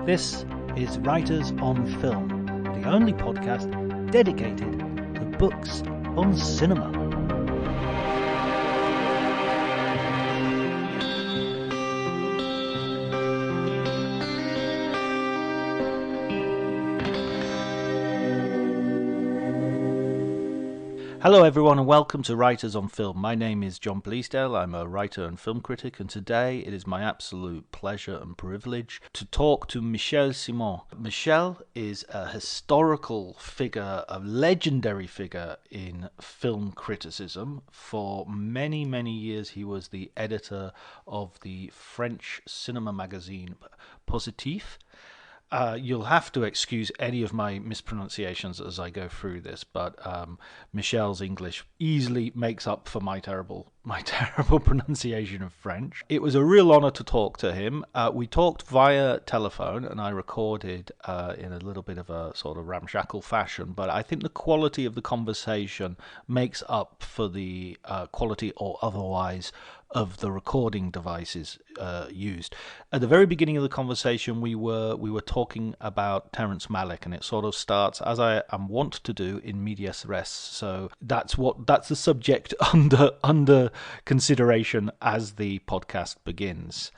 This is Writers on Film, the only podcast dedicated to books on cinema. Hello everyone and welcome to Writers on Film. My name is John Bleasdale, I'm a writer and film critic, and today it is my absolute pleasure and privilege to talk to Michel Ciment. Michel is a historical figure, a legendary figure in film criticism. For many, many years he was the editor of the French cinema magazine Positif. You'll have to excuse any of my mispronunciations as I go through this, but Michel's English easily makes up for my terrible pronunciation of French. It was a real honor to talk to him. We talked via telephone, and I recorded in a little bit of a sort of ramshackle fashion, but I think the quality of the conversation makes up for the quality or otherwise of the recording devices used. At the very beginning of the conversation, we were talking about Terrence Malick, and it sort of starts as I am wont to do in medias res. So that's the subject under consideration as the podcast begins.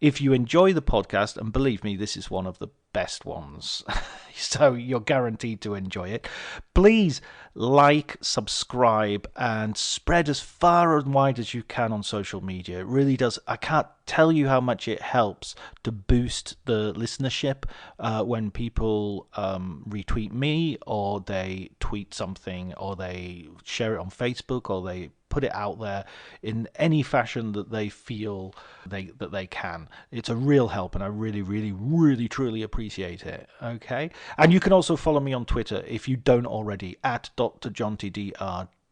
If you enjoy the podcast, and believe me, this is one of the best ones, so you're guaranteed to enjoy it, please like, subscribe, and spread as far and wide as you can on social media. It really does. I can't tell you how much it helps to boost the listenership when people retweet me, or they tweet something, or they share it on Facebook, or they put it out there in any fashion that they feel that they can. It's a real help, and I really, really, really, truly appreciate it. Okay, and you can also follow me on Twitter if you don't already, at Dr. Jonty,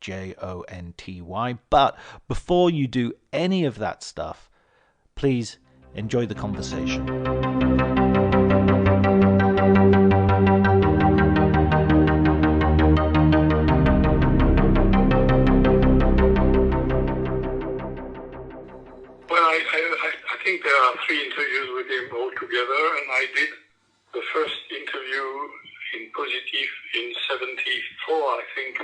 DRJONTY. But before you do any of that stuff, please enjoy the conversation. I think there are 3 interviews with him all together, and I did the first interview in Positif in '74, I think,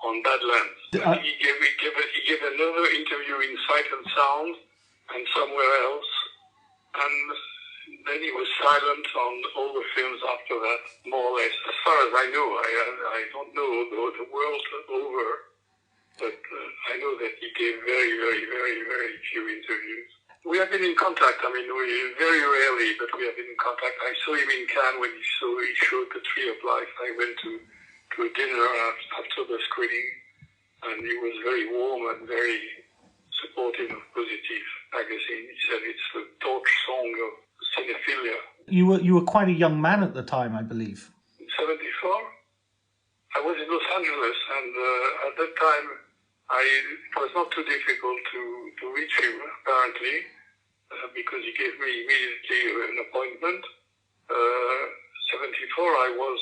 on Badlands. He gave another interview in Sight and Sound and somewhere else, and then he was silent on all the films after that, more or less. As far as I know, I don't know the world over, but I know that he gave very, very, very, very few interviews. We have been in contact. I mean, we very rarely, but we have been in contact. I saw him in Cannes when he showed The Tree of Life. I went to a dinner after the screening, and he was very warm and very supportive of Positif magazine. He said it's the torch song of cinephilia. You were quite a young man at the time, I believe. In '74, I was in Los Angeles, and at that time, it was not too difficult to reach him, apparently, because he gave me immediately an appointment. '74, I was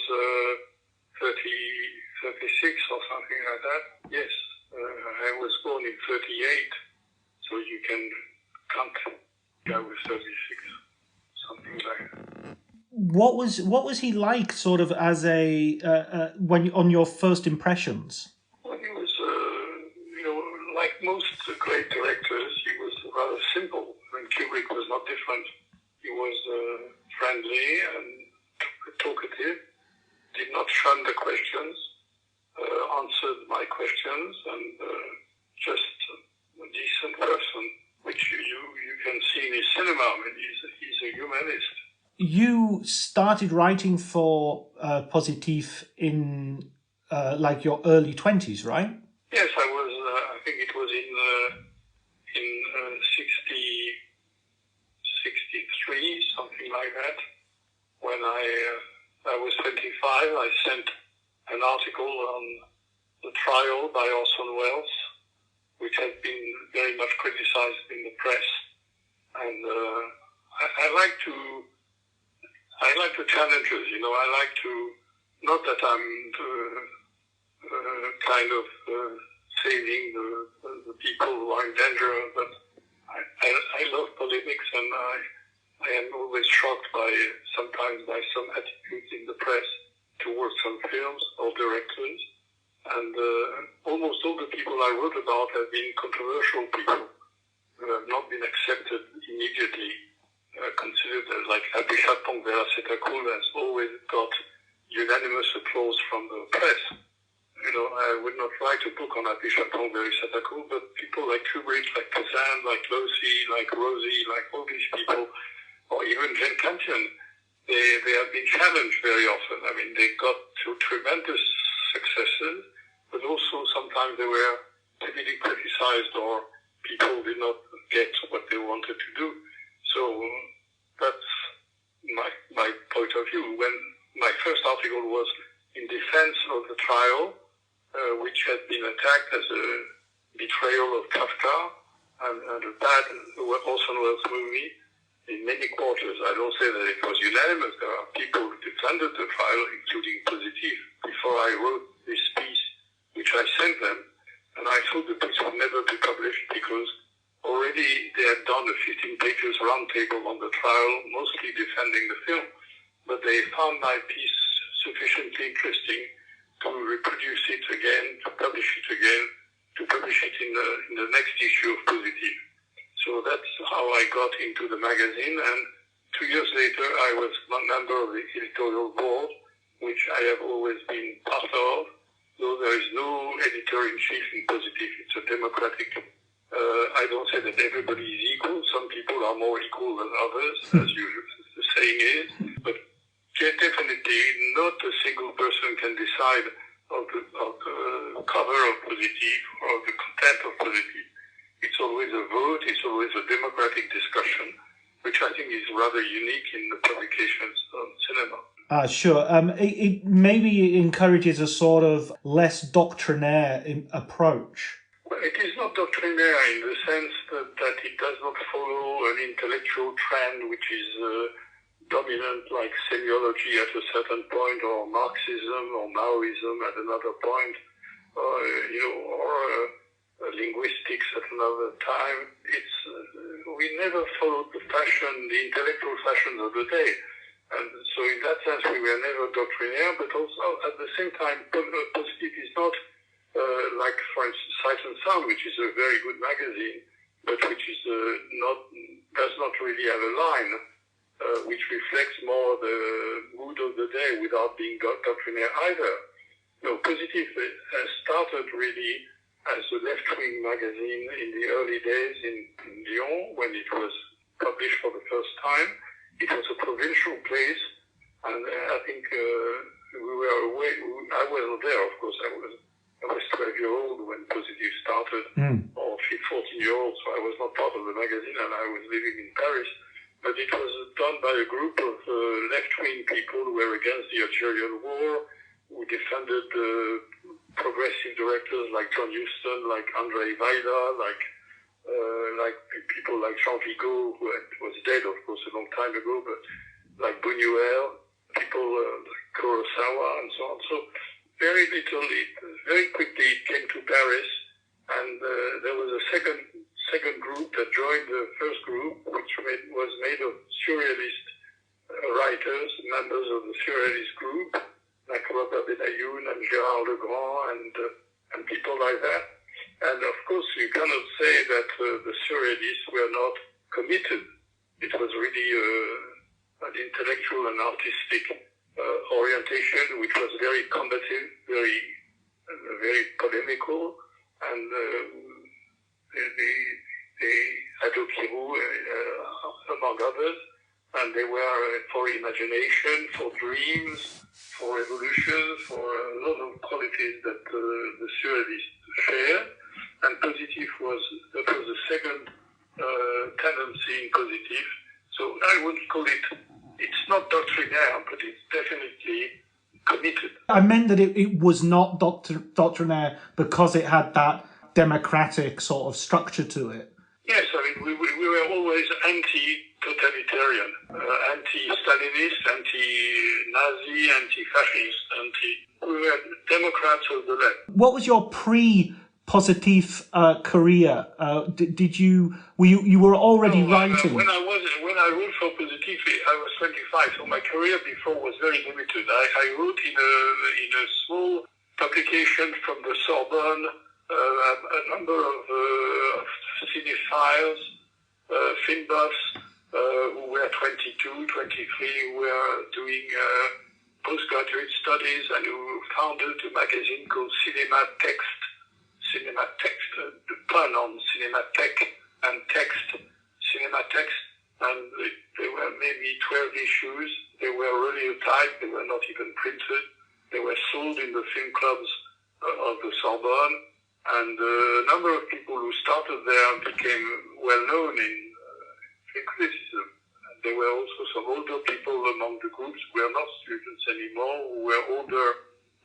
36 or something like that. Yes, I was born in '38, so you can count. I was 36, something like that. What was he like, sort of, as when on your first impressions? Well, he was, like most great directors, he was rather simple. I mean, Kubrick was not different. He was friendly and talkative, did not shun the questions, answered my questions, and just a decent person, which you can see in his cinema. I mean, he's a humanist. You started writing for Positif in like your early 20s, right? Yes, I was. I think it was in 63, something like that. When I was 25, I sent an article on the trial by Orson Welles, which had been very much criticized in the press, and I like to challenges. I like to, not that I'm kind of saving the people who are in danger, but I love polemics, and I am always always shocked sometimes by some attitudes in the press towards some films or directors. And almost all the people I wrote about have been controversial people who have not been accepted immediately, considered as like Happy Chatpong Vera Setakul has always got unanimous applause from the press. You know, I would not write a book on Happy Chatpong Vera Setakul, but people like Kubrick, like Kazan, like Losi, like Rosie, like all these people, or even Jane Campion, they have been challenged very often. I mean, they got to tremendous successes, but also sometimes they were heavily criticized or people did not get what they wanted to do. So that's my point of view. When my first article was in defense of the trial, which had been attacked as a betrayal of Kafka and a bad Orson Welles movie in many quarters. I don't say that it was unanimous. There are people who defended the trial, including Positif, before I wrote this piece, which I sent them, and I thought the piece would never be published because already they had done a 15 pages roundtable on the trial, mostly defending the film, but they found my piece sufficiently interesting to reproduce it again, to publish it again, to publish it in the next issue of Positif. So that's how I got into the magazine, and 2 years later I was one member of the editorial board, which I have always been part of, though there is no editor-in-chief in Positif. It's a democratic, I don't say that everybody is equal. Some people are more equal than others, as the saying is, but definitely not a single person can decide of the cover of Positif or the content of Positif. It's always a vote, it's always a democratic discussion, which I think is rather unique in the publications on cinema. Sure. It maybe encourages a sort of less doctrinaire approach. Well, it is not doctrinaire in the sense that it does not follow an intellectual trend which is dominant, like semiology at a certain point, or Marxism or Maoism at another point, or linguistics at another time. We never followed the intellectual fashions of the day. And so in that sense, we were never doctrinaire, but also at the same time, Positif is not like, for instance, Sight and Sound, which is a very good magazine, but which is does not really have a line, which reflects more the mood of the day without being doctrinaire either. No, Positif has started really as a left-wing magazine in the early days in Lyon, when it was published for the first time. It was a provincial place, and I think we were away. I wasn't there, of course. I was 12-year-old when Positif started, or 14-year-old, so I was not part of the magazine, and I was living in Paris. But it was done by a group of left-wing people who were against the Algerian war, who defended progressive directors like John Huston, like André Vaida, like people like Jean Vigo, who was dead, of course, a long time ago, but like Buñuel, people like Kurosawa, and so on. So very quickly it came to Paris, and there was a second group that joined the first group, which was made of surrealist writers, members of the surrealist group, like Robert Benayoun and Gérard Legrand and people like that. And of course, you cannot say that the surrealists were not committed. It was really an intellectual and artistic orientation, which was very combative, very polemical, and they advocated, among others, and they were for imagination, for dreams, for revolution, for a lot of qualities that the surrealists shared. And Positif was the second tendency in Positif. So I would call it's not doctrinaire, but it's definitely committed. I meant that it was not doctrinaire because it had that democratic sort of structure to it. Yes, I mean, we were always anti-totalitarian, anti-Stalinist, anti-Nazi, anti-fascist, we were Democrats of the left. What was your Positif career? Did you were already writing? When I wrote for Positif, I was 25, so my career before was very limited. I wrote in a small publication from the Sorbonne, a number of cinephiles, film buffs, who were 22, 23, who were doing postgraduate studies and who founded a magazine called Cinema Text, the pun on Cinémathèque and text, Cinema Text, and there were maybe 12 issues. They were really typed, they were not even printed. They were sold in the film clubs of the Sorbonne, and a number of people who started there became well known in film criticism. And there were also some older people among the groups who were not students anymore, who were older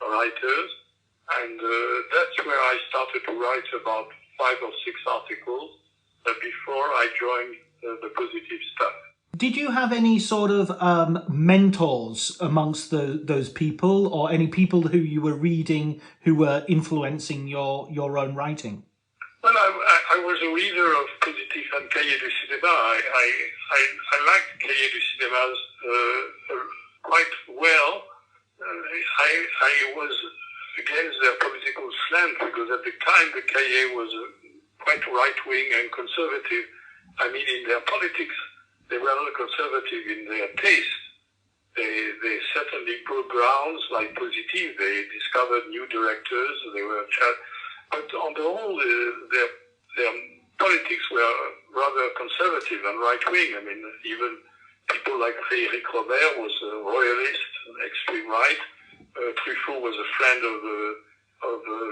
writers. And that's where I started to write about 5 or 6 articles before I joined the Positif staff. Did you have any sort of mentors amongst those people, or any people who you were reading who were influencing your own writing? Well, I was a reader of Positif and Cahiers du Cinéma. I liked Cahiers du Cinémas quite well. I was against their political slant because at the time the Cahiers was quite right-wing and conservative. I mean, in their politics, they were not conservative in their taste. They certainly broke grounds like Positif. They discovered new directors. But on the whole, their politics were rather conservative and right-wing. I mean, even people like Frédéric Robert was a royalist, extreme right. Truffaut was a friend of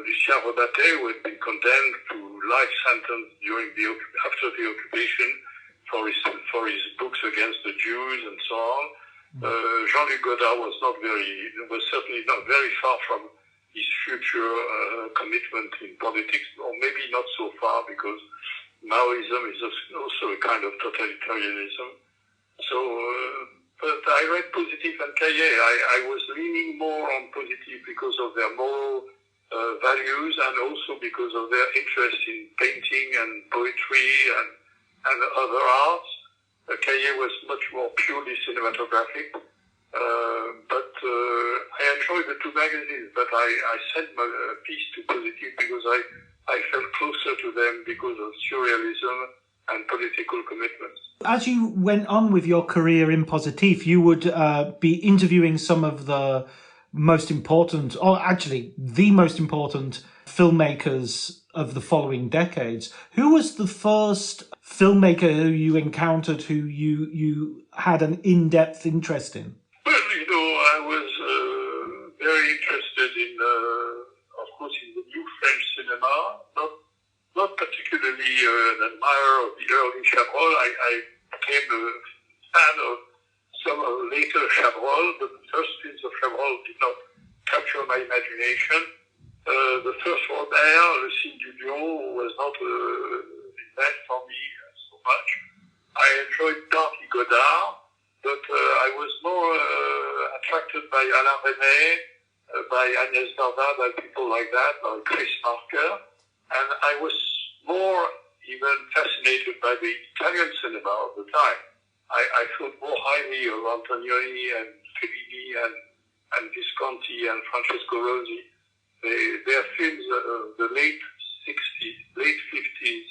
Lucien Rebatté, who had been condemned to life sentence after the occupation for his books against the Jews and so on. Jean-Luc Godard was certainly not very far from his future commitment in politics, or maybe not so far, because Maoism is also a kind of totalitarianism. So, but I read Positif and Cahiers. I was leaning more on Positif because of their moral values, and also because of their interest in painting and poetry and other arts. Cahiers was much more purely cinematographic. But I enjoyed the two magazines, but I sent my piece to Positif because I felt closer to them because of surrealism and political commitments. As you went on with your career in Positif, you would be interviewing some of the most important, or actually the most important filmmakers of the following decades. Who was the first filmmaker who you encountered who you had an in-depth interest in? Well, I was very interested in, of course, in the new French cinema. Not particularly an admirer of the early Chabrol. I became a fan of some later Chabrol, but the first films of Chabrol did not capture my imagination. The first Robert, Le Signe du Lion, was not an event for me so much. I enjoyed Darty Godard, but I was more attracted by Alain Resnais, by Agnès Varda, by people like that, by Chris Marker. And I was more even fascinated by the Italian cinema of the time. I thought more highly of Antonioni and Fellini and Visconti and Francesco Rosi. Their films of the late 50s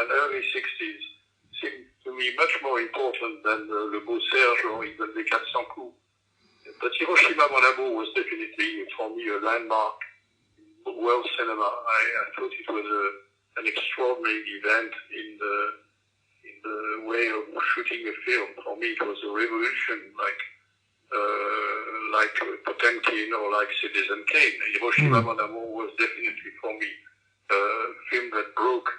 and early 60s seemed to me much more important than Le Beau Serge or even Les 400 Coups. But Hiroshima Mon Amour was definitely, for me, a landmark in world cinema. I thought it was an extraordinary event in the way of shooting a film. For me, it was a revolution, like Potemkin or like Citizen Kane. Hiroshima Mon Amour was definitely, for me, a film that broke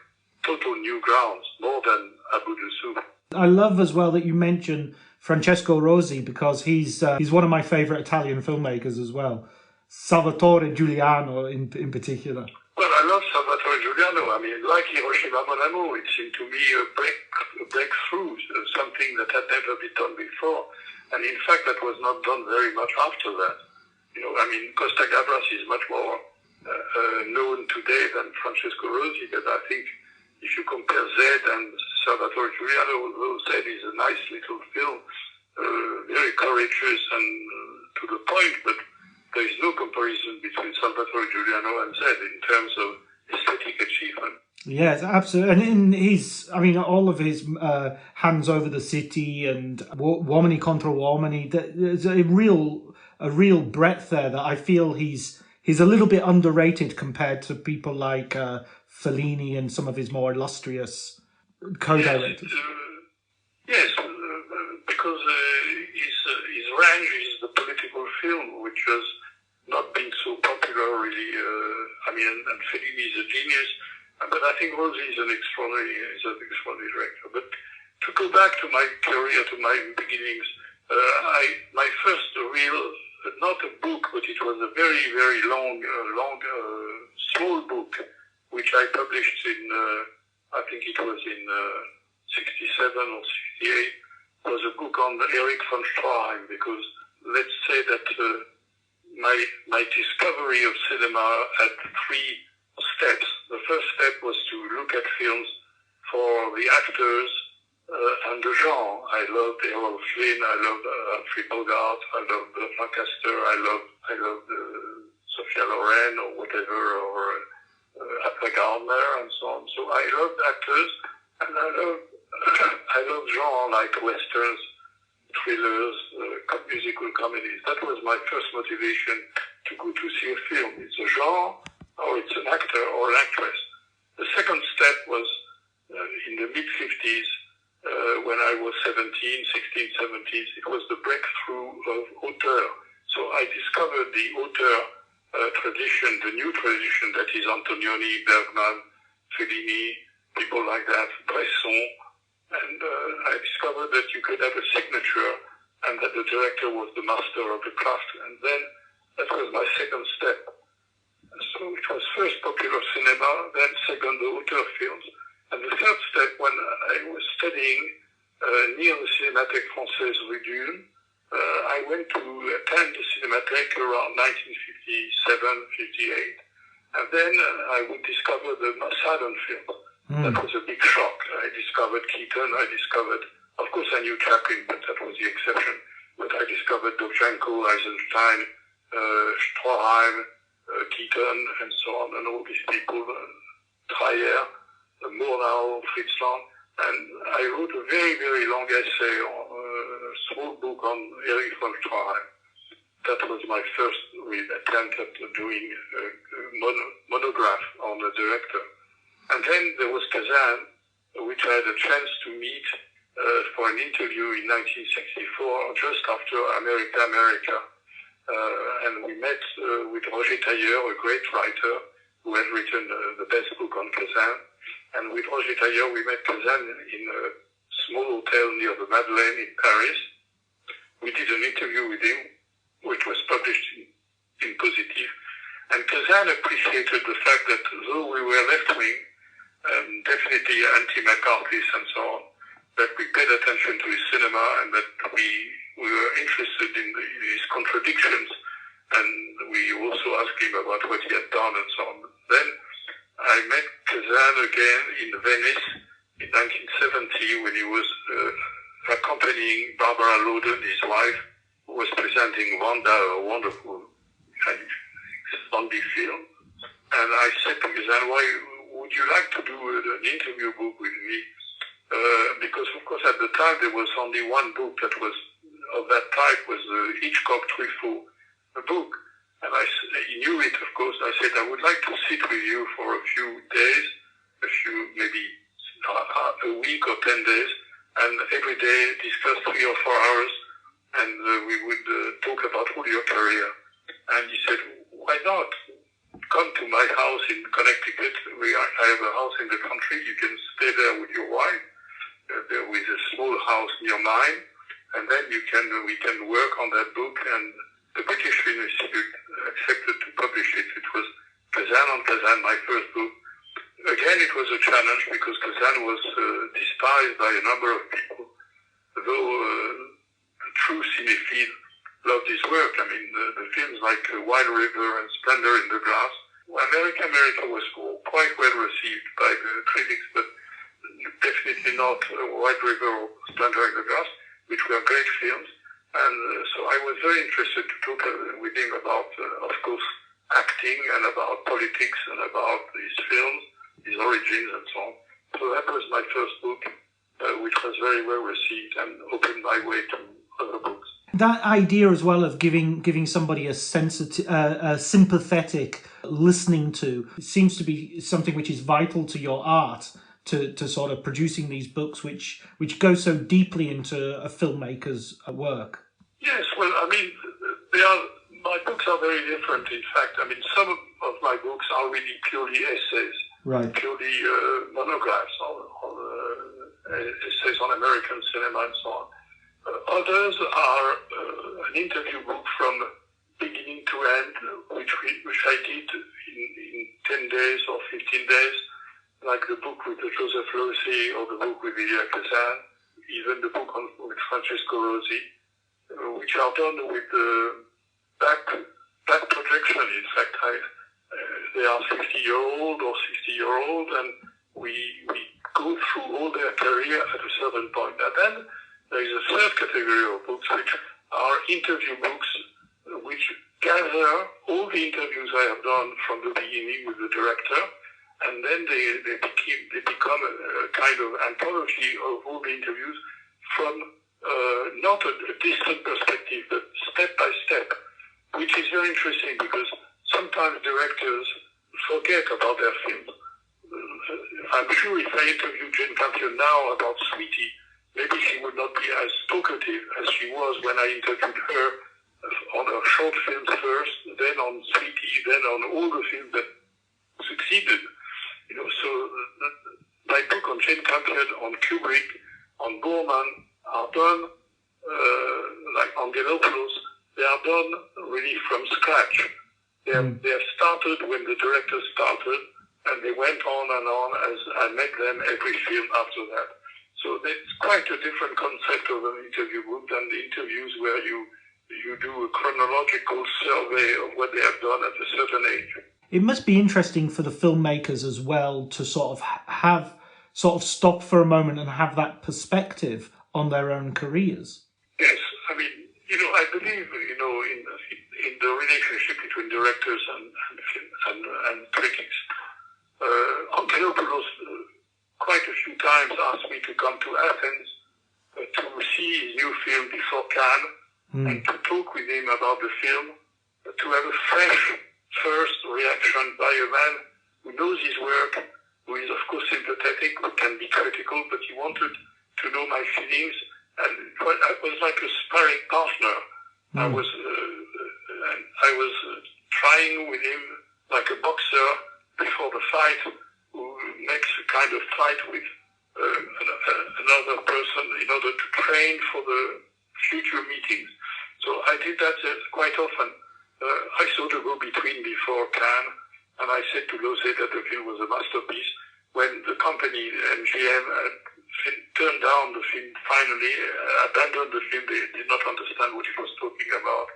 total new grounds, more than Abu Dussouf. I love as well that you mention Francesco Rosi, because he's one of my favourite Italian filmmakers as well. Salvatore Giuliano in particular. Well, I love Salvatore Giuliano. I mean, like Hiroshima Mon Amour, it seemed to me a breakthrough, something that had never been done before. And in fact, that was not done very much after that. I mean, Costa Gavras is much more known today than Francesco Rosi, but I think if you compare Z and Salvatore Giuliano, although Z is a nice little film, very courageous and to the point, but there is no comparison between Salvatore Giuliano and Z in terms of aesthetic achievement. Yes, absolutely. And in his, I mean, all of his Hands Over the City and Uomini contro Uomini, there's a real breadth there that I feel he's a little bit underrated compared to people like Fellini and some of his more illustrious co-directors. Yes, because his range is the political film, which has not been so popular really. And Fellini is a genius, but I think Rosi is an extraordinary director. But to go back to my career, to my beginnings, my first real, not a book, but it was a very, very long, small book, which I published in, I think it was in 67 or 68, was a book on Erich von Stroheim, because let's say that my discovery of cinema had three steps. The first step was to look at films for the actors and the genre. I loved Errol Flynn, I loved Humphrey Bogart, I loved Lancaster, I loved Sophia Loren or whatever, or Ava Gardner and so on. So I loved actors, and I loved genre like westerns, thrillers, musical comedies. That was my first motivation to go to see a film. It's a genre, or it's an actor or an actress. The second step was in the mid-50s, when I was 16, 17s, it was the breakthrough of auteur. So I discovered the auteur tradition, the new tradition that is Antonioni, Bergman, Fellini, people like that, Bresson, and I discovered that you could have a signature and that the director was the master of the craft. And then that was my second step. So it was first popular cinema, then second the auteur films. And the third step, when I was studying near the Cinémathèque Française Rue Dune, I went to attend the Cinémathèque around 1957, 58, and then I would discover the silent film. That was a big shock. I discovered Keaton, of course I knew Chaplin, but that was the exception, but I discovered Dovzhenko, Eisenstein, Stroheim, Keaton, and so on, and all these people, Dreyer, Murnau, Fritz Lang, and I wrote a very, very long essay, a small book on Erich von Stroheim. That was my first attempt at doing a monograph on the director. And then there was Kazan, which I had a chance to meet for an interview in 1964, just after America. And we met with Roger Tailleur, a great writer who had written the best book on Kazan. And with Roger Tailleur, we met Kazan in a small hotel near the Madeleine in Paris. We did an interview with him, which was published in Positif. And Kazan appreciated the fact that though we were left-wing, definitely anti-McCarthyist and so on, that we paid attention to his cinema and that we were interested in his contradictions, and we also asked him about what he had done and so on. Then I met Kazan again in Venice in 1970 when he was accompanying Barbara Loden, his wife, who was presenting Wanda, a wonderful zombie film. And I said to Kazan, why would you like to do an interview book with me? Because, of course, at the time there was only one book that was of that type, was Hitchcock Truffaut, a book. And he knew it, of course. I said, I would like to sit with you for a few days, maybe a week or 10 days, and every day discuss 3 or 4 hours, and we would talk about all your career. And he said, why not? Come to my house in Connecticut. I have a house in the country. You can stay there with your wife. There is a small house near mine, and then we can work on that book. And the British Film Institute accepted to publish it. It was Kazan on Kazan, my first book. Again, it was a challenge because Kazan was despised by a number of people, though a true cinephile loved his work. I mean, the films like Wild River and Splendor in the Grass America was quite well received by the critics, but definitely not White River or Splendor in the Grass, which were great films. And so I was very interested to talk with him about, of course, acting and about politics and about his films, his origins and so on. So that was my first book, which was very well received and opened my way to other books. That idea as well of giving somebody a sympathetic listening to seems to be something which is vital to your art, to sort of producing these books which go so deeply into a filmmaker's work. Yes, well, I mean, my books are very different, in fact. I mean, some of my books are really purely essays, right? Purely monographs on essays on American cinema and so on. Others are an interview book from beginning to end, which I did in 10 days or 15 days, like the book with Joseph Losey or the book with Elia Kazan, even the book with Francesco Rosi, which are done with back projection. In fact, they are 50-year-old or 60-year-old, and we go through all their career at a certain point. And then there is a third category of books, which are interview books, which gather all the interviews I have done from the beginning with the director, and then they become a kind of anthology of all the interviews from not a distant perspective, but step by step, which is very interesting because sometimes directors forget about their films. I'm sure if I interviewed Jane Campion now about Sweetie, maybe she would not be as talkative as she was when I interviewed her on her short films first, then on Sweetie, then on all the films that succeeded. So my book on Jane Campion, on Kubrick, on Borman are done, like on Gelopoulos, they are done really from scratch. They have started when the director started, and they went on as I met them every film after that. So it's quite a different concept of an interview book than the interviews where you do a chronological survey of what they have done at a certain age. It must be interesting for the filmmakers as well to sort of stop for a moment and have that perspective on their own careers. Yes, I mean, I believe, in the relationship between directors and critics. Angelopoulos quite a few times asked me to come to Athens to see his new film before Cannes and to talk with him about the film, to have a fresh first reaction by a man who knows his work, who is of course sympathetic, who can be critical, but he wanted to know my feelings, and I was like a sparring partner. I was trying with him like a boxer before the fight, who makes a kind of fight with another person in order to train for the future meetings. So I did that quite often. I saw the go-between before Cannes, and I said to Losey that the film was a masterpiece. When the company, MGM, turned down the film, finally abandoned the film, they did not understand what it was talking about,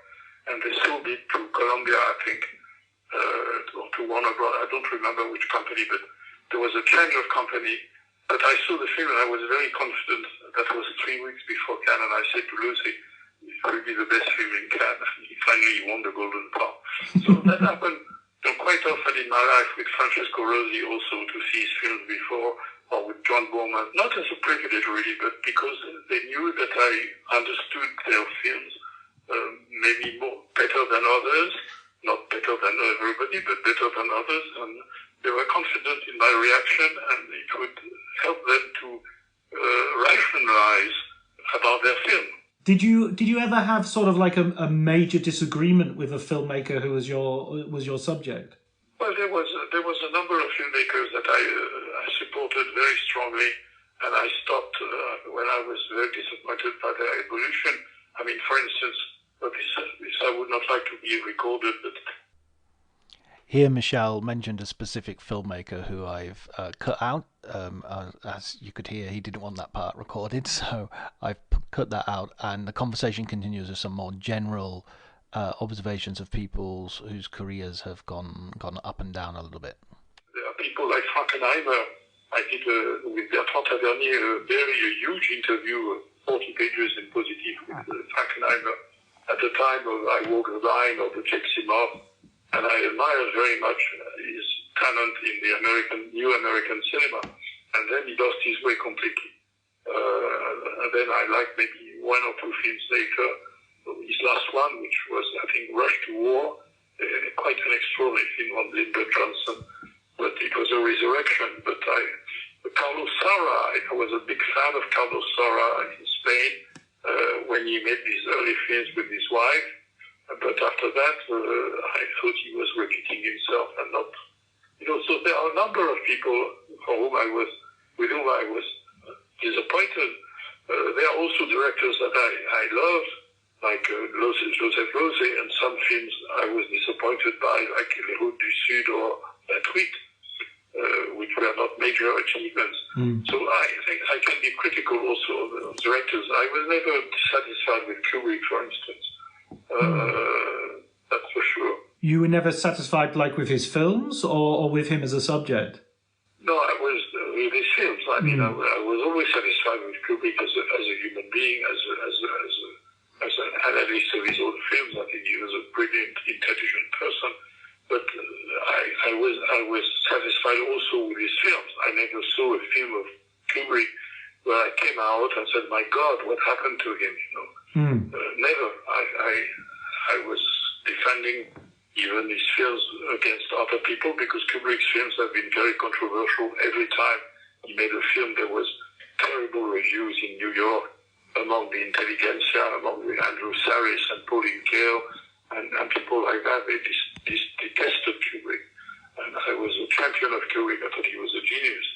and they sold it to Columbia, I think, or to Warner Bros. I don't remember which company, but there was a change of company. But I saw the film, and I was very confident. That was 3 weeks before Cannes, and I said to Losey, it will be the best film in Cannes. Finally, he won the Golden Palm. So that happened quite often in my life with Francesco Rosi also, to see his films before, or with John Borman, not as a privilege really, but because they knew that I understood their films maybe better than others, not better than everybody, but better than others, and they were confident in my reaction, and it would help them to rationalize about their film. Did you ever have sort of like a major disagreement with a filmmaker who was your subject? Well, there was a number of filmmakers that I supported very strongly, and I stopped when I was very disappointed by their evolution. I mean, for instance, this I would not like to be recorded, but here Michel mentioned a specific filmmaker who I've cut out. As you could hear, he didn't want that part recorded, so I've cut that out, and the conversation continues with some more general observations of people whose careers have gone up and down a little bit? There are people like Frankenheimer. I did with Bertrand Tavernier a huge interview, 40 pages in Positif with Frankenheimer. At the time I Walk the Line or the Michel Ciment, and I admired very much his talent in the new American cinema. And then he lost his way completely. And then I liked maybe one or two films later. His last one, which was, I think, Rush to War, quite an extraordinary film on Lyndon Johnson, but it was a resurrection. But Carlos Saura, I was a big fan of Carlos Saura in Spain when he made these early films with his wife. But after that, I thought he was repeating himself and not, so there are a number of people with whom I was disappointed. There are also directors that I loved, like Joseph Losey, and some films I was disappointed by, like Les Routes du Sud or La Truite, which were not major achievements. So I think I can be critical also of directors. I was never satisfied with Kubrick, for instance. That's for sure. You were never satisfied, like, with his films or with him as a subject? No, I was with his films. I mean, I was always satisfied with Kubrick as a human being, as an analyst of his own films. I think he was a brilliant, intelligent person. But I was satisfied also with his films. I never saw a film of Kubrick where I came out and said, "My God, what happened to him?" Never. I was defending even his films against other people, because Kubrick's films have been very controversial. Every time he made a film, there was terrible reviews in New York among the intelligentsia, among the Andrew Saris and Pauline Kael, and people like that. They detested Kubrick. And I was a champion of Kubrick. I thought he was a genius.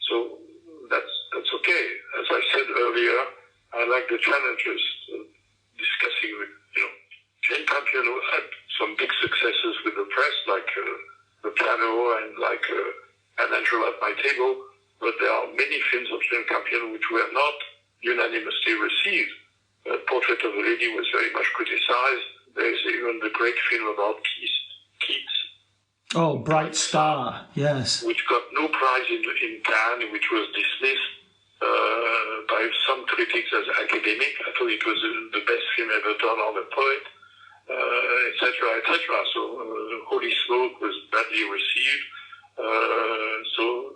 So that's okay. As I said earlier, I like the challenges, discussing with, Jane Campion had some big successes with the press, like The Piano and like An Angel at My Table, but there are many films of Jane Campion which were not unanimously received. Portrait of a Lady was very much criticized. There's even the great film about Keats. Oh, Bright Star, yes. Which got no prize in Cannes, which was dismissed by some critics as academic. I thought it was the best film ever done on a poet. Etc., etc. So Holy Smoke was badly received. So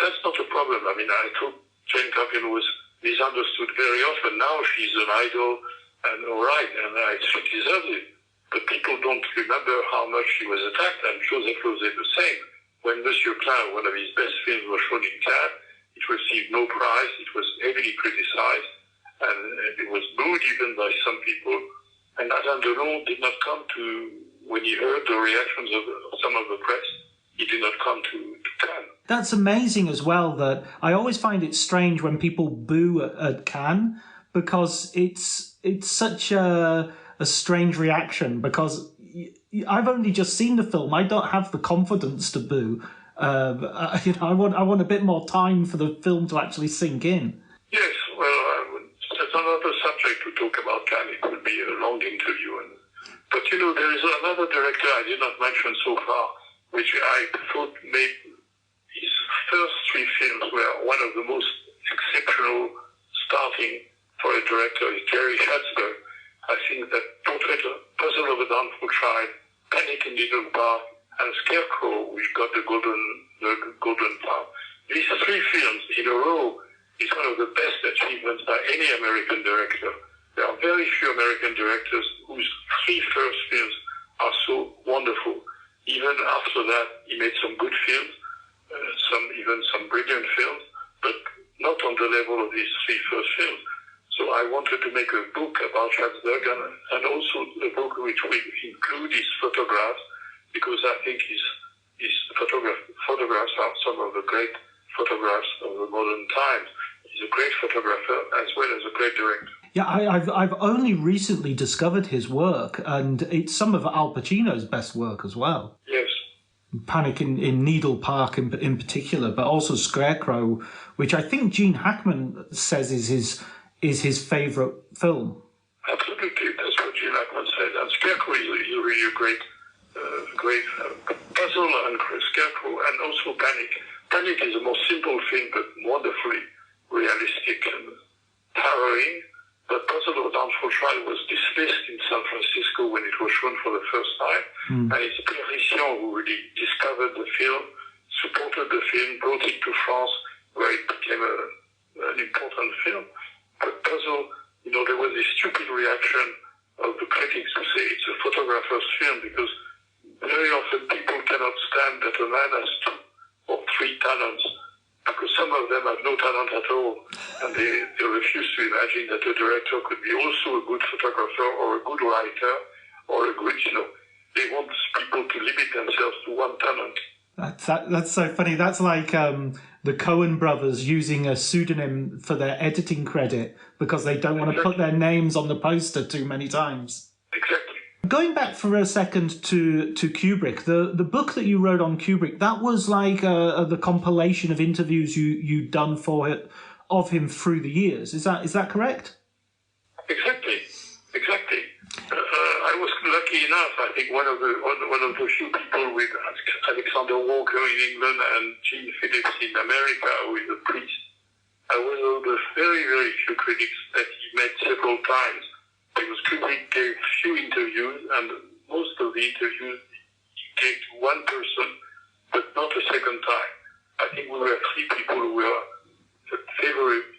that's not a problem. I mean, I thought Jane Campion was misunderstood very often. Now she's an idol, and all right, and she deserves it. But people don't remember how much she was attacked, and Joseph Losey the same. When Monsieur Klein, one of his best films, was shown in Cannes, it received no prize. It was heavily criticized, and it was booed even by some people. And Alain Delon did not come to, when he heard the reactions of some of the press, he did not come to Cannes. That's amazing as well, that I always find it strange when people boo at Cannes, because it's such a strange reaction, because I've only just seen the film. I don't have the confidence to boo. I want a bit more time for the film to actually sink in. Yes, well, that's another subject to talk about Cannes. It could be a long interview. But, there is another director I did not mention so far, which I thought made his first three films were one of the most exceptional starting for a director is Jerry Schatzberg. I think that Puzzle of a Downfall Child, Panic in Little Park, and Scarecrow, which got the Golden Palm. These three films in a row is one of the best achievements by any American director. There are very few American directors whose three first films are so wonderful. Even after that, he made some good films, even some brilliant films, but not on the level of these three first films. So I wanted to make a book about Schatzberg, and also a book which will include his photographs, because I think his photographs are some of the great photographs of the modern times. He's a great photographer as well as a great director. Yeah, I've only recently discovered his work, and it's some of Al Pacino's best work as well. Yes. Panic in Needle Park in particular, but also Scarecrow, which I think Gene Hackman says is his favourite film. Absolutely, that's what Gene Hackman said. And Scarecrow is really a great puzzle and Scarecrow, and also Panic. Panic is a more simple film, but wonderfully realistic and harrowing. The Puzzle of Downfall Trial was dismissed in San Francisco when it was shown for the first time, and it's Pierre Rissian who really discovered the film, supported the film, brought it to France, where it became an important film. But Puzzle, there was this stupid reaction of the critics who say it's a photographer's film, because very often people cannot stand that a man has 2 or 3 talents, because some of them have no talent at all, and they refuse to imagine that a director could be also a good photographer or a good writer or a good, they want people to limit themselves to one talent. That's so funny. That's like the Coen brothers using a pseudonym for their editing credit because they don't want to put their names on the poster too many times. Exactly. Going back for a second to Kubrick, the book that you wrote on Kubrick, that was like the compilation of interviews you'd done of him through the years. Is that correct? Exactly. I was lucky enough. I think one of the few people with Alexander Walker in England and Gene Phillips in America, who is a priest. I was one of the very, very few critics that he met several times. Because Kubrick gave few interviews, and most of the interviews he gave to one person, but not a second time. I think we were 3 people who were favorably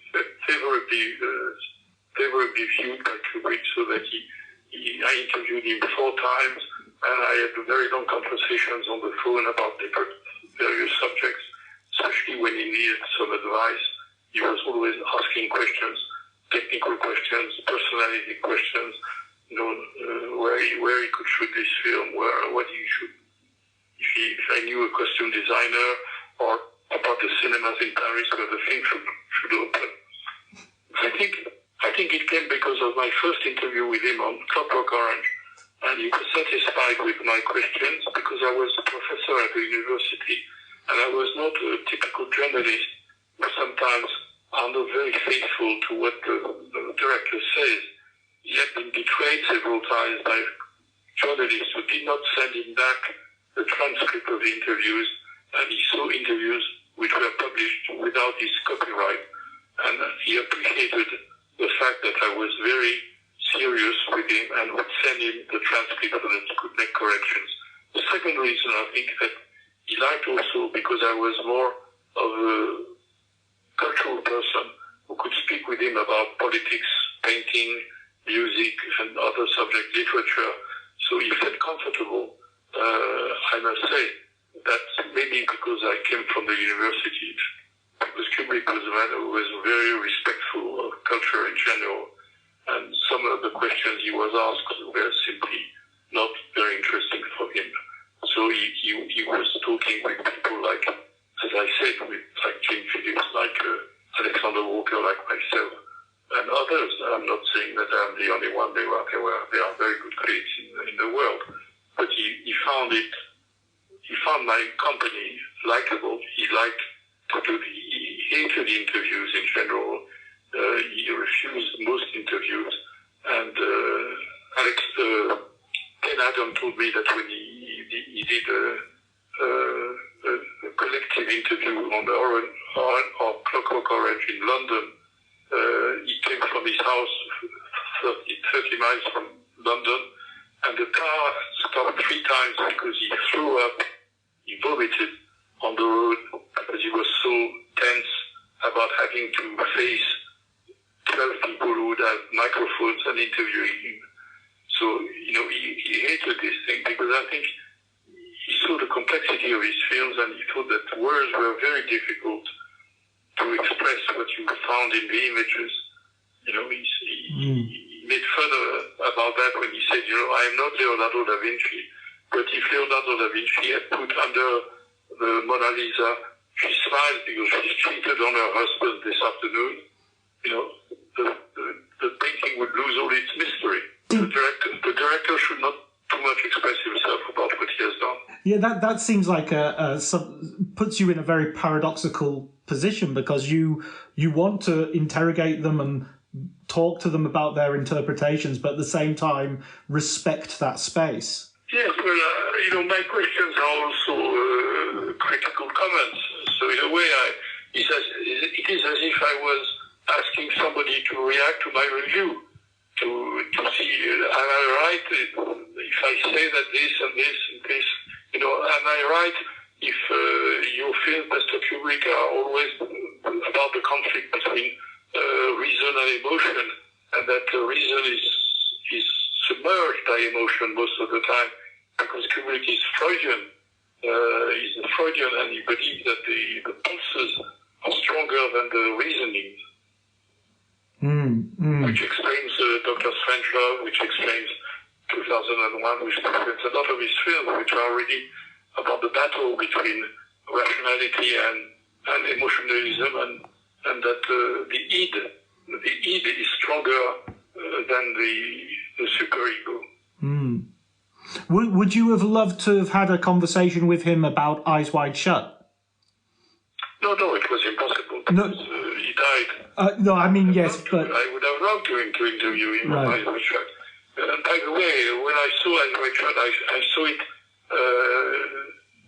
viewed by Kubrick, so that I interviewed him 4 times, and I had very long conversations on the phone about different various subjects, especially when he needed some advice. He was always asking questions, technical questions, personality questions, where he could shoot this film, what he should, if I knew a costume designer, or about the cinemas in Paris where the film should open. I think it came because of my first interview with him on Clockwork Orange, and he was satisfied with my questions because I was a professor at the university, and I was not a typical journalist who sometimes are not very faithful to what the director says. He had been betrayed several times by journalists who did not send him back the transcript of the interviews, and he saw interviews which were published without his copyright, and he appreciated the fact that I was very serious with him and would send him the transcript so that he could make corrections. The second reason, I think, that he liked also because I was more of a cultural person who could speak with him about politics, painting, music, and other subjects, literature. So he felt comfortable. I must say that maybe because I came from the university, because Kubrick was a man who was very respectful of culture in general, and some of the questions he was asked were simply not very interesting for him. So he was talking with people like, as I said, like Gene Phillips, like Alexander Walker, like myself, and others. I'm not saying that I'm the only one. They are very good critics in the world. But he found my company likable. He liked to do he hated the interviews in general. He refused most interviews. And Ken Adam told me that when he did a collective interview on Clockwork Orange in London, he came from his house 30 miles from London, and the car stopped 3 times because he threw up, he vomited on the road because he was so tense about having to face 12 people who would have microphones and interviewing him. So, he hated this thing because I think he saw the complexity of his films and he thought that words were very difficult to express what you found in the images. He made fun about that when he said, I am not Leonardo da Vinci, but if Leonardo da Vinci had put under the Mona Lisa, she smiles because she's cheated on her husband this afternoon, the painting would lose all its mystery. The director should not too much express himself about what he has done. Yeah, that seems like puts you in a very paradoxical position because you want to interrogate them and talk to them about their interpretations, but at the same time respect that space. Yes, well, my questions are also critical comments. So in a way, it is as if I was asking somebody to react to my review, to see, am I right if I say that this and this and this, am I right if your films, Mr. Kubrick, are always about the conflict between reason and emotion, and that reason is submerged by emotion most of the time, because Kubrick is Freudian. He's a Freudian, and he believes that the pulses are stronger than the reasonings. Which explains Dr. Strangelove, which explains 2001, which explains a lot of his films, which are really about the battle between rationality and emotionalism, and that the id is stronger than the superego. Would you have loved to have had a conversation with him about Eyes Wide Shut? No, it was impossible because he died. No, I mean, yes, but... I would have loved to interview him on Eyes Wide Shut. By the way, when I saw Eyes Wide Shut, I saw it...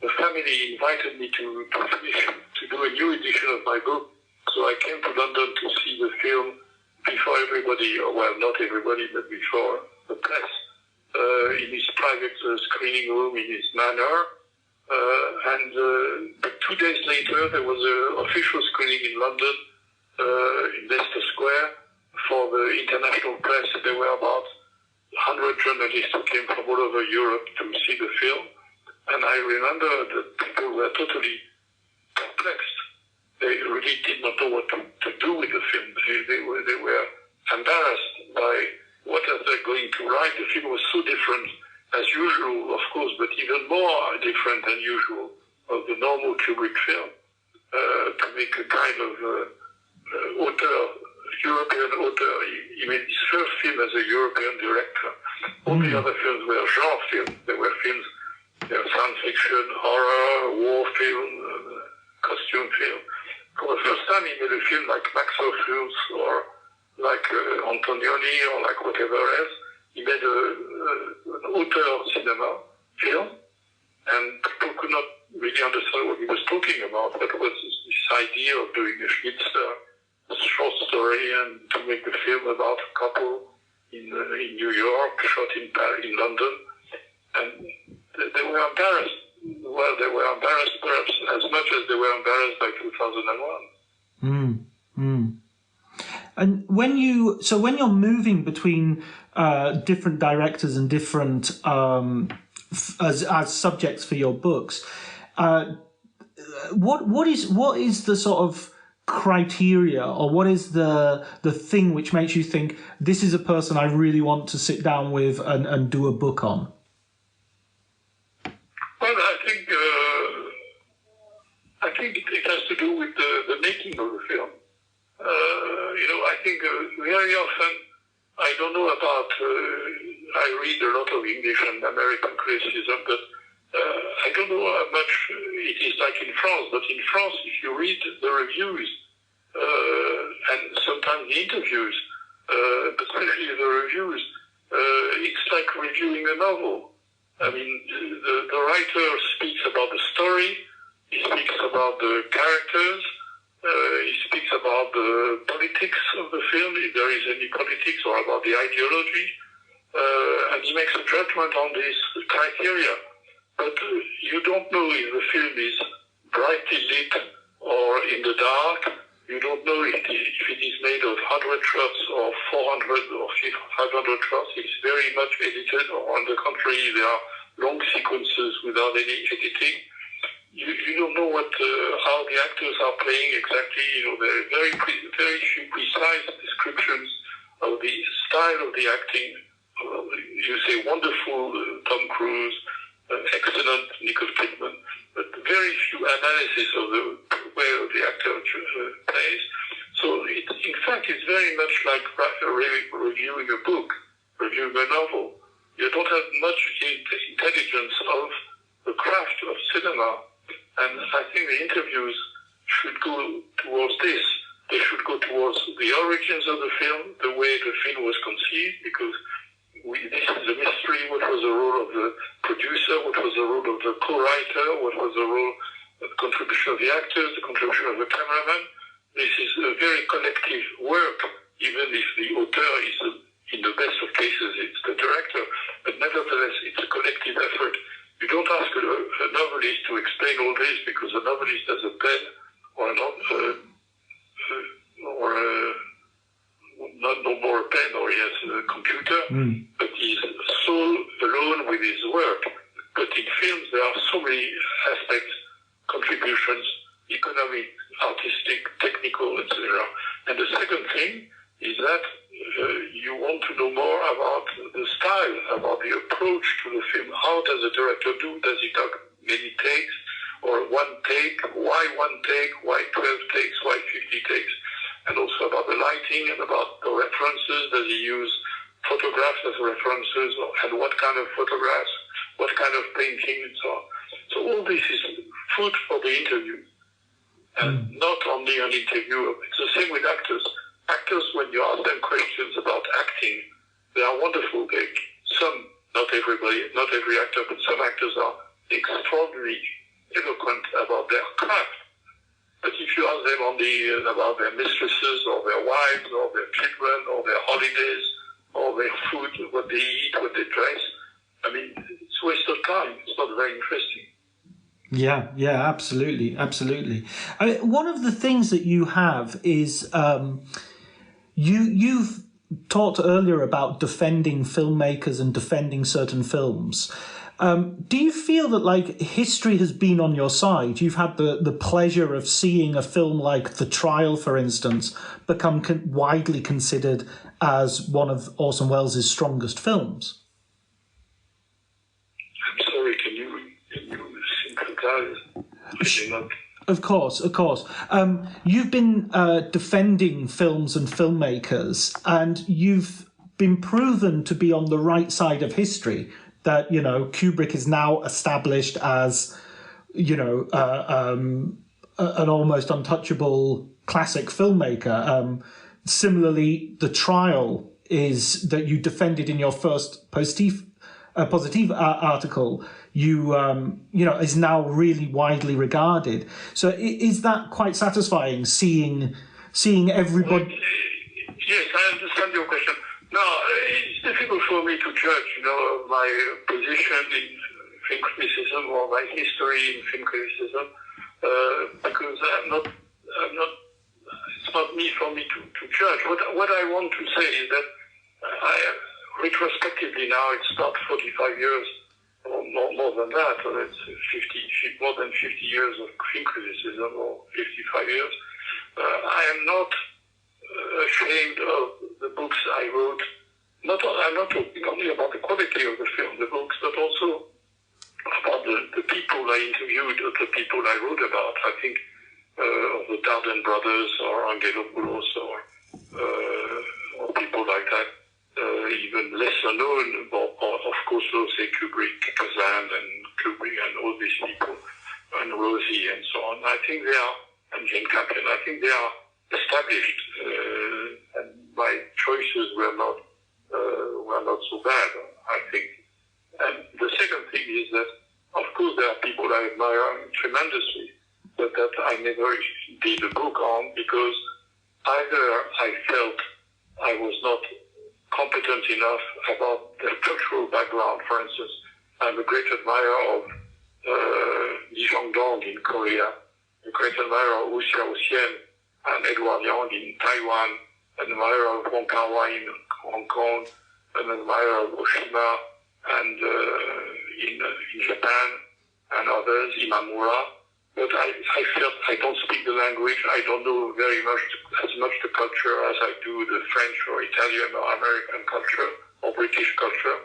the family invited me to do a new edition of my book. So I came to London to see the film before everybody, or well, not everybody, but before the press, in his private screening room in his manor. But 2 days later, there was an official screening in London, in Leicester Square, for the international press. There were about 100 journalists who came from all over Europe to see the film. And I remember that people were totally perplexed. They really did not know what to do with the film. They were embarrassed by what are they going to write. The film was so different as usual, of course, but even more different than usual of the normal Kubrick film. To make a kind of European author. He made his first film as a European director. All the other films were genre films. They were films, science fiction, horror, war film, costume film. For the first time, he made a film like Maxwell Fields or like Antonioni or like whatever else. He made an auteur cinema film, and people could not really understand what he was talking about. That was this idea of doing a Schnitzer, a short story, and to make a film about a couple in New York, shot in Paris, in London, and they were embarrassed. Well, they were embarrassed perhaps as much as they were embarrassed by 2001. And when you're moving between different directors and different as subjects for your books, what is the sort of criteria, or what is the thing which makes you think this is a person I really want to sit down with and do a book on? Well, I think it has to do with the making of the film. I think very often, I don't know about, I read a lot of English and American criticism, but I don't know how much it is like in France, but in France, if you read the reviews, and sometimes the interviews, especially the reviews, it's like reviewing a novel. I mean, the writer speaks about the story, he speaks about the characters, he speaks about the politics of the film, if there is any politics, or about the ideology, and he makes a judgment on these criteria. But you don't know if the film is brightly lit or in the dark. You don't know if it is made of 100 shots or 400 or 500 shots. It's very much edited, or on the contrary, there are long sequences without any editing. You don't know how the actors are playing exactly. There are very few precise descriptions of the style of the acting. You say wonderful Tom Cruise, excellent Nicole Kidman, but very few analysis of the way the actor plays. So in fact, it's very much like reviewing a book, reviewing a novel. You don't have much intelligence of the craft of cinema, and I think the interviews should go towards this. They should go towards the origins of the film, the way the film was conceived, because this is a mystery. What was the role of the producer? What was the role of the co-writer? What was the role, the contribution of the actors, the contribution of the cameraman? This is a very collective work, even if the author is, in the best of cases, it's the director. But nevertheless, it's a collective effort. You don't ask a novelist to explain all this, because a novelist has a pen or no more a pen, or he has a computer, but he's sole alone with his work. But in films, there are so many aspects, contributions, economic, artistic, technical, etc. And the second thing is that you want to know more about the style, about the approach to the film. How does the director do? Does he take many takes, or one take? Why one take? Why 12 takes? Why 50 takes? And also about the lighting and about the references. Does he use photographs as references, and what kind of photographs, what kind of painting, and so on. So all this is food for the interview, and not only an interview. It's the same with actors. Actors, when you ask them questions about acting, they are wonderful. Not every actor, but some actors are extraordinarily eloquent about their craft. But if you ask them about their mistresses, or their wives, or their children, or their holidays, or their food, what they eat, what they dress, I mean, it's a waste of time. It's not very interesting. Yeah, absolutely. I mean, one of the things that you have is you've talked earlier about defending filmmakers and defending certain films. Do you feel that history has been on your side? You've had the pleasure of seeing a film like The Trial, for instance, become widely considered as one of Orson Welles' strongest films. I'm sorry, can you sympathize? Of course. You've been defending films and filmmakers, and you've been proven to be on the right side of history. That, Kubrick is now established as, an almost untouchable classic filmmaker. Similarly, The Trial is that you defended in your first Positif article. Is now really widely regarded. So is that quite satisfying? Seeing everybody. Yes, I understand your question. No, it's difficult for me to judge, my position in film criticism or my history in film criticism, because it's not for me to judge. What I want to say is that retrospectively now, it's not 45 years or more than that, or it's more than 50 years of film criticism, or 55 years. I am not ashamed of the books I wrote. I'm not talking only about the quality of the film, the books, but also about the people I interviewed, or the people I wrote about. I think of the Dardenne brothers, or Angelopoulos, or people like that, even lesser known, or of course, say Kubrick, Kazan, and Kubrick, and all these people, and Rosie, and so on. I think they are, and Jane Campion, I think they are established, and my choices were not so bad, I think. And the second thing is that, of course, there are people I admire tremendously, but that I never did a book on, because either I felt I was not competent enough about their cultural background. For instance, I'm a great admirer of Lee Jong-dong in Korea, a great admirer of Wu Xiaoxian and Edward Yang in Taiwan, an admirer of Wong Kar-wai in Hong Kong, an admirer of Oshima and in Japan, and others, Imamura. But I felt I don't speak the language. I don't know as much the culture as I do the French or Italian or American culture or British culture.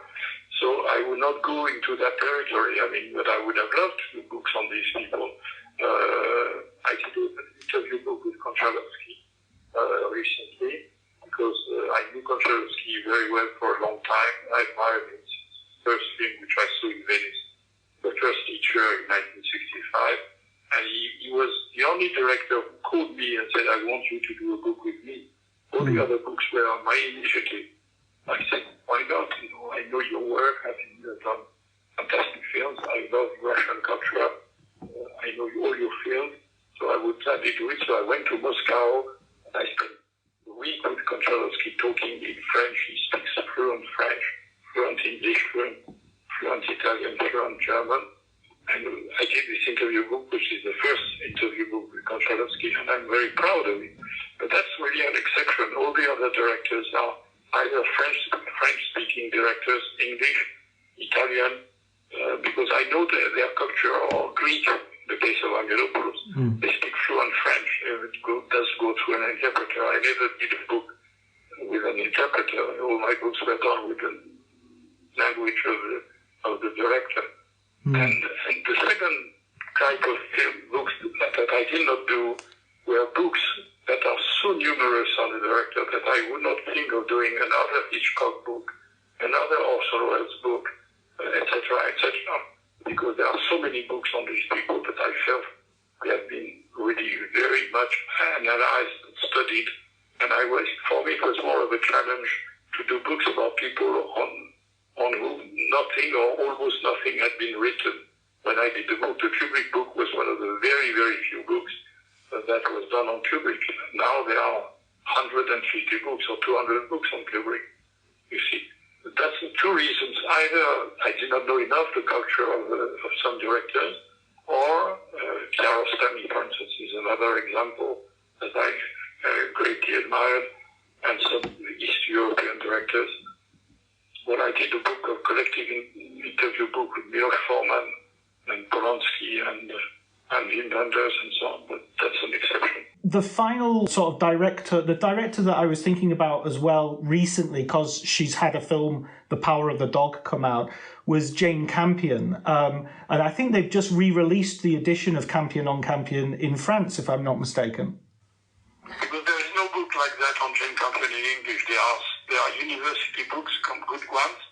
So I would not go into that territory. But I would have loved to do books on these people. I did an interview book with Konchalovsky recently, because I knew Konchalovsky very well for a long time. I admired his first film, which I saw in Venice, The First Teacher in 1965. And he was the only director who called me and said, I want you to do a book with me. All the other books were my initiative. I said, why not? I know your work. I've done fantastic films. I love Russian culture. I know all your films. So I would gladly do it. So I went to Moscow and I spent a week with Konchalovsky talking in French. He speaks fluent French, fluent English, fluent Italian, fluent German. And I did this interview book, which is the first interview book with Konchalovsky, and I'm very proud of it. But that's really an exception. All the other directors are either French-speaking directors, English, Italian, because I know their culture, or Greek, in the case of Angelopoulos. They speak fluent French. It does go through an interpreter. I never did a book with an interpreter. All my books were done with the language of the director. And the second type of film books that I did not do were books that are so numerous on the director that I would not think of doing another Hitchcock book, another Orson Welles book, etc., because there are so many books on these people that I felt they have been really very much analyzed and studied. And for me, it was more of a challenge to do books about people on whom nothing or almost nothing had been written. When I did the book, the Kubrick book was one of the very, very few books that was done on Kubrick. Now there are 150 books or 200 books on Kubrick, you see. That's the two reasons. Either I did not know enough the culture of some directors, or Kiarostami, for instance, is another example that I greatly admired, and some East European directors. When I did a book of collective interview book with Miloš Forman and Polanski and Wim Wenders and so on, but that's an exception. The final sort of director, the director that I was thinking about as well recently, because she's had a film, The Power of the Dog, come out, was Jane Campion. And I think they've just re-released the edition of Campion on Campion in France, if I'm not mistaken. Because there is no book like that on Jane Campion in English. There are university books, good ones,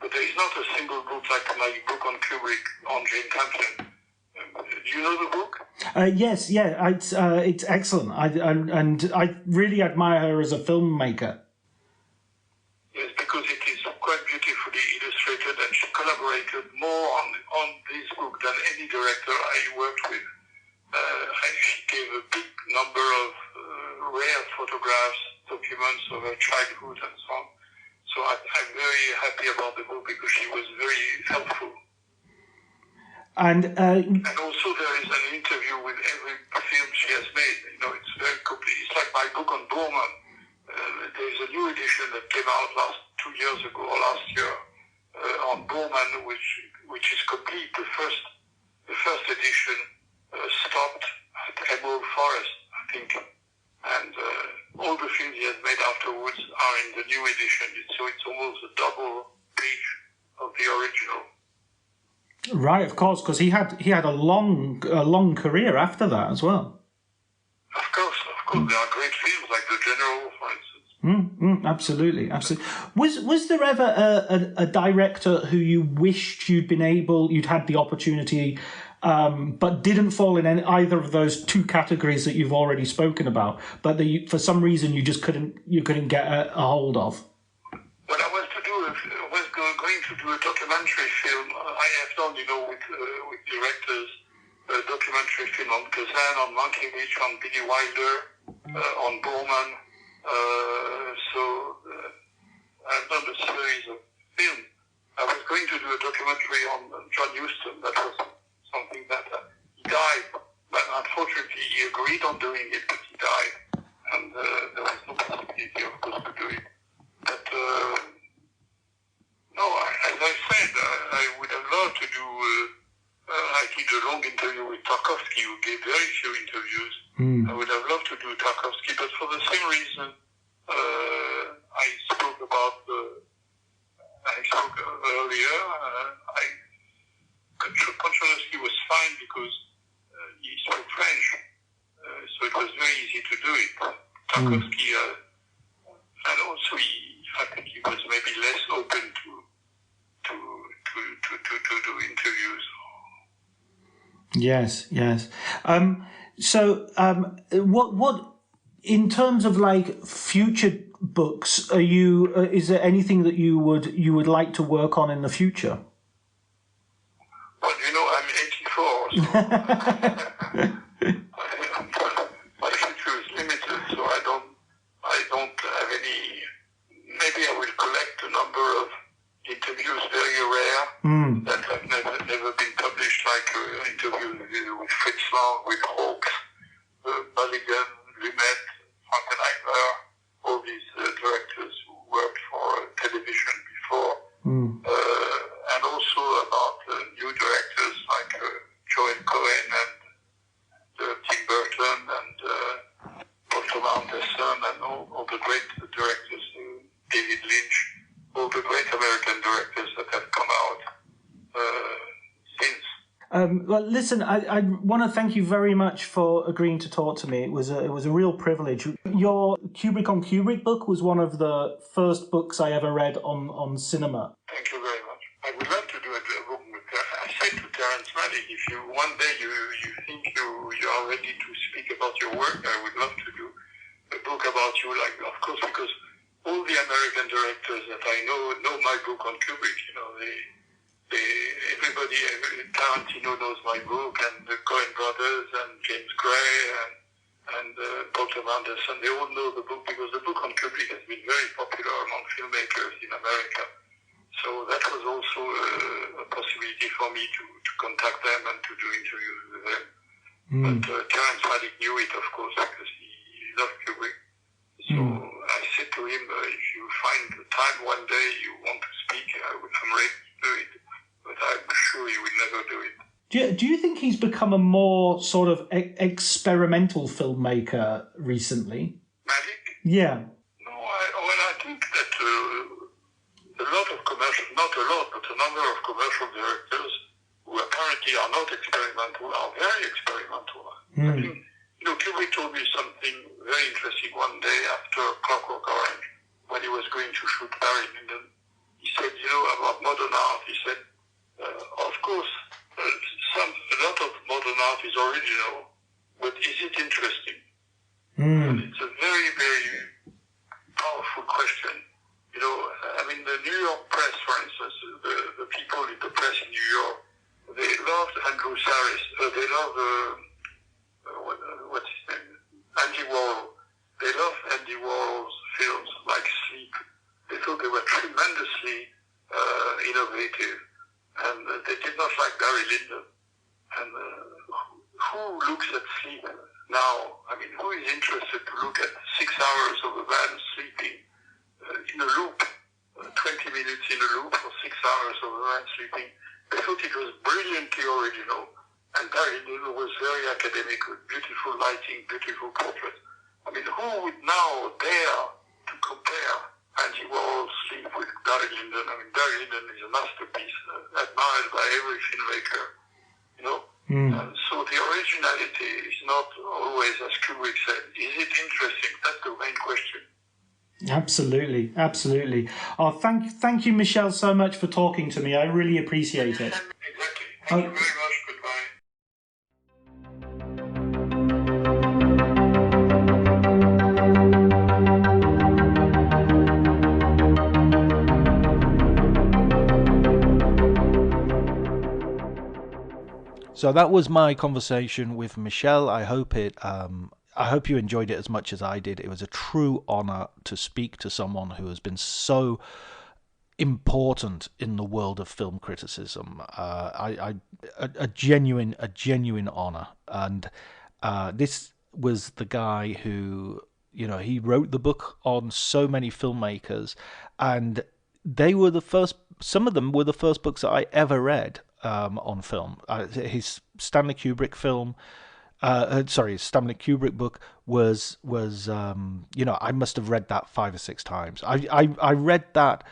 but there is not a single book like my book on Kubrick on Jane Campion. Do you know the book? Yes, yeah, it's excellent. I really admire her as a filmmaker. Yes, because it is quite beautifully illustrated, and she collaborated more on this book than any director I worked with. She gave a big number of rare photographs, documents of her childhood and so on. So I'm very happy about the book because she was very helpful. And also there is an interview with every film she has made. It's very complete. It's like my book on Borman. There's a new edition that came out 2 years ago or last year on Borman, which is complete. The first edition stopped at Emerald Forest, I think, and all the films he has made afterwards are in the new edition. So it's almost a double page of the original. Right, of course, because he had a long career after that as well. Of course, there are great films like The General, for instance. Absolutely. Was there ever a director who you wished you'd had the opportunity, but didn't fall in either of those two categories that you've already spoken about, but that for some reason you couldn't get a hold of? Well, I was going to do a documentary film. I have done, with directors, a documentary film on Kazan, on Mankiewicz, on Billy Wilder, on Borman. So I've done a series of films. I was going to do a documentary on John Huston. That was something that he died, but unfortunately he agreed on doing it, but he died, and there was no possibility, of course, to do it. But no, as I said, I would have loved to do. I did a long interview with Tarkovsky, who gave very few interviews. I would have loved to do Tarkovsky, but for the same reason I spoke earlier. Konchalovsky was fine because he spoke French, so it was very easy to do it. Tarkovsky, and also I think he was maybe less open to do interviews. Yes. So, what in terms of like future books, are you? Is there anything that you would like to work on in the future? Well, I'm 84, so my future is limited. So I don't have any. Maybe I will collect a number of interviews, very rare, that have never been published, like interviews with Fritz Lang, with Hawks, Mulligan, Lumet, Frankenheimer, all these directors who worked for television before, and also about new directors like Joel Cohen and Tim Burton and Paul Thomas Anderson and all the great directors, David Lynch, all the great American directors that have come out since. Well, listen, I want to thank you very much for agreeing to talk to me. It was a real privilege. Your Kubrick on Kubrick book was one of the first books I ever read on cinema. Thank you very much. I would love to do a book with I said to Terrence Malick, if you one day you think you are ready to speak about your work, I would love to do a book about you. Like, of course, because all the American directors that I know my book on Kubrick. Everybody, Tarantino knows my book, and the Coen brothers, and James Gray, and Paul Thomas Anderson. They all know the book because the book on Kubrick has been very popular among filmmakers in America. So that was also a possibility for me to contact them and to do interviews with them. But Terrence Malick knew it, of course, because he loved Kubrick. So I said to him, if you find the time one day you want to speak, I'm ready to do it. But I'm sure he will never do it. Do you think he's become a more sort of experimental filmmaker recently? Malick? Yeah. No, I think that a lot of commercial, not a lot, but a number of commercial directors who apparently are not experimental are very experimental. I think, Kubrick told me something very interesting one day after Clockwork Orange, when he was going to shoot Barry Lyndon. He said, about modern art, he said, of course, a lot of modern art is original, but is it interesting? And it's a very, very powerful question. The New York press, for instance, the people in the press in New York, they loved Andrew Sarris. They love, what's his name? Andy Warhol. They love Andy Warhol's films like Sleep. They thought they were tremendously innovative. And they did not like Barry Lyndon. And who looks at sleep now? Who is interested to look at 6 hours of a man sleeping in a loop, 20 minutes in a loop for 6 hours of a man sleeping? They thought it was brilliantly original. And Barry Lyndon was very academic with beautiful lighting, beautiful portraits. Who would now dare to compare Andy Warhol's Sleep with Barry Lyndon? Barry Lyndon is a masterpiece, admired by every filmmaker, So the originality is not always, as Kubrick said, is it interesting? That's the main question. Absolutely, absolutely. Oh, thank you, Michel, so much for talking to me. I really appreciate it. Exactly. Thank you very much. Goodbye. So that was my conversation with Michel. I hope you enjoyed it as much as I did. It was a true honor to speak to someone who has been so important in the world of film criticism. A genuine honor. And this was the guy who, he wrote the book on so many filmmakers, and they were the first. Some of them were the first books that I ever read on film. His Stanley Kubrick Stanley Kubrick book was I must have read that 5 or 6 times. I read that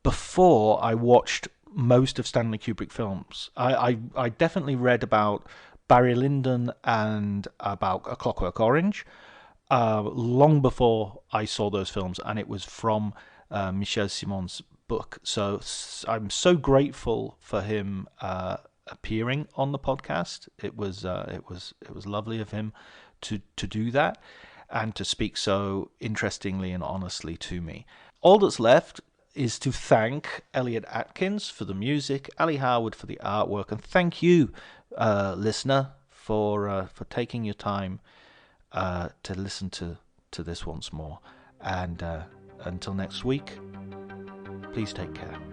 before I watched most of Stanley Kubrick films. I definitely read about Barry Lyndon and about A Clockwork Orange long before I saw those films, and it was from Michel Ciment's book. So I'm so grateful for him appearing on the podcast. It was lovely of him to do that and to speak so interestingly and honestly to me. All that's left is to thank Elliot Atkins for the music, Ali Howard for the artwork, and thank you, listener, for taking your time to listen to this once more. And until next week, please take care.